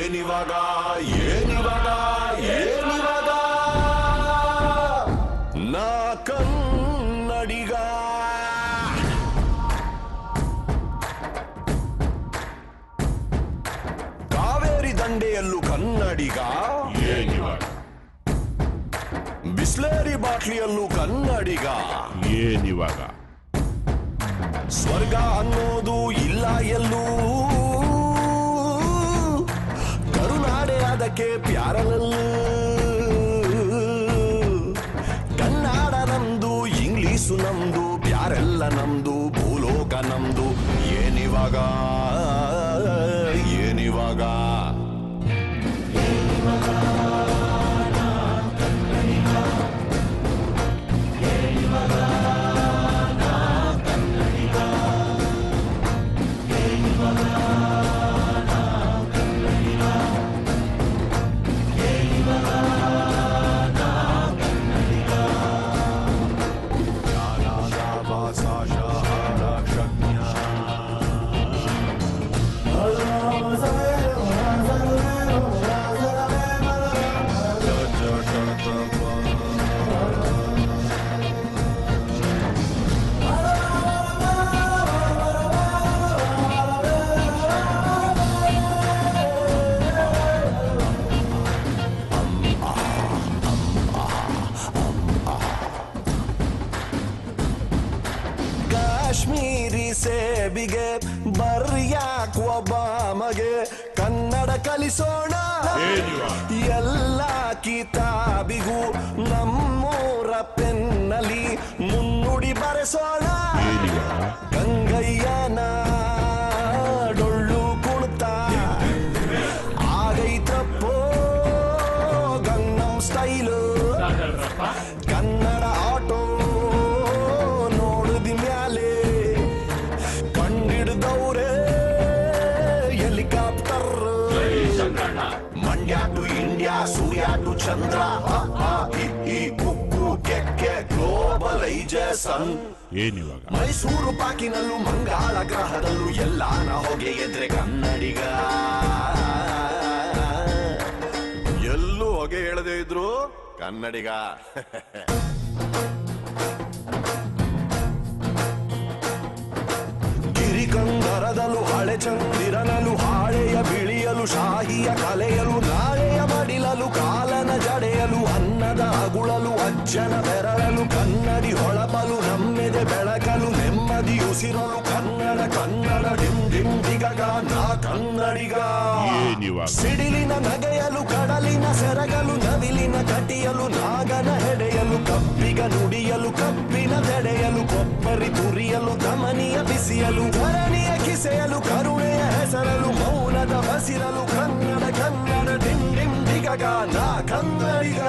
ಏನಿವಾಗ ಏನಿವಾಗ ಏನಿವಾಗ ನಾ ಕನ್ನಡಿಗ ಕಾವೇರಿ ದಂಡೆಯಲ್ಲೂ ಕನ್ನಡಿಗ ಏನಿವಾಗ ಬಿಸ್ಲೇರಿ ಬಾಟ್ಲಿಯಲ್ಲೂ ಕನ್ನಡಿಗ ಏನಿವಾಗ ಸ್ವರ್ಗ ಅನ್ನೋದು ಇಲ್ಲ ಎಲ್ಲೂ ಕರುನಾಡೆ ಅದಕ್ಕೆ ಪ್ಯಾರಲಲ್ಲೂ ಕನ್ನಡ ನಮ್ದು ಇಂಗ್ಲೀಷು ನಮ್ದು ಪ್ಯಾರೆಲ್ಲ ನಮ್ದು ಭೂಲೋಕ ನಮ್ದು ಏನಿವಾಗ ಏನಿವಾಗ ಕಾಶ್ಮೀರಿ ಸೇಬಿಗೆ ಬರ್ಯಾಕ್ ಒಬ್ಬಾಮಗೆ ಕನ್ನಡ ಕಲಿಸೋಣ ಎಲ್ಲ ಕಿತಾಬಿಗೂ ನಮ್ಮೂರ ಪೆನ್ನಲ್ಲಿ ಮುನ್ನುಡಿ ಬರೆಸೋಣ ಗಂಗಯ್ಯನ ಡೊಳ್ಳು ಕುಣಿತ ಆಗೈತಪ್ಪೋ ಗಂಗಂ ಸ್ಟೈಲು ಕನ್ನಡ ಆಟೋ ನೋಡುದಿ ಮ್ಯಾಲೆ ಕಂಡಿಡ್ದವ್ರೆ ಹೆಲಿಕಾಪ್ಟರ್ ಮಂಡ್ಯ ಟು ಇಂಡಿಯಾ ಸೂರ್ಯ ಟು ಚಂದ್ರ ಕುಕ್ಕು ಕೆಕ್ಕೆ ಗ್ಲೋಬಲೈಜೇಷನ್ ಏನಿವಾಗ ಮೈಸೂರು ಪಾಕಿನಲ್ಲೂ ಮಂಗಾಳ ಗ್ರಹದಲ್ಲೂ ಎಲ್ಲಾನ ಹೊಗೆ ಎದ್ರೆ ಕನ್ನಡಿಗ ಎಲ್ಲೂ ಹೊಗೆ ಹೇಳದೇ ಇದ್ರು ಕನ್ನಡಿಗ ಗಿರಿಕಂದರದಲ್ಲೂ ಹಳೆ ಚಂದಿರನಲು ಹಾಳೆಯ ಬಿಳಿಯಲು ಶಾಹಿಯ ಕಲೆಯಲು ನಾಳೆಯ ಮಡಿಲಲು ಕಾಲನ ಜಡೆಯಲು ಅನ್ನದ ಅಗುಳಲು ಅಜ್ಜನ ಬೆರಳಲು ಕನ್ನಡಿ ಹೊಳಪಲು ನಮ್ಮೆದೆ ಬೆಳಕಲು ನೆಮ್ಮದಿ ಉಸಿರಲು ಕನ್ನಡ ಕನ್ನಡ ಡಿಮ್ ಡಿಮ್ ದಿಗಗ ನಾ ಕನ್ನಡಿಗ ಸಿಡಿಲಿನ ನಗೆಯಲು ಕಡಲಿನ ಸೆರಗಲು ನವಿಲಿನ ಕಟಿಯಲು ನಾಗನ ಹೆಡೆಯಲು ಕಪ್ಪಿಗ ನುಡಿಯಲು ಕಪ್ಪಿನ ತೆಡೆಯಲು ಕೊಬ್ಬರಿ ತುರಿಯಲು ಧಮನಿಯ ಬಿಸಿಯಲು ಧರಣಿಯ ಕಿಸೆಯಲು ಕರುಣೆಯ ಹೆಸರಲು ಮೌನದ ಬಸಿರಲು ಕನ್ನಡ ಕನ್ನಡ ಡಿಮ್ ಡಿಮ್ ದಿಗಗ ನಾ ಕನ್ನಡಿಗ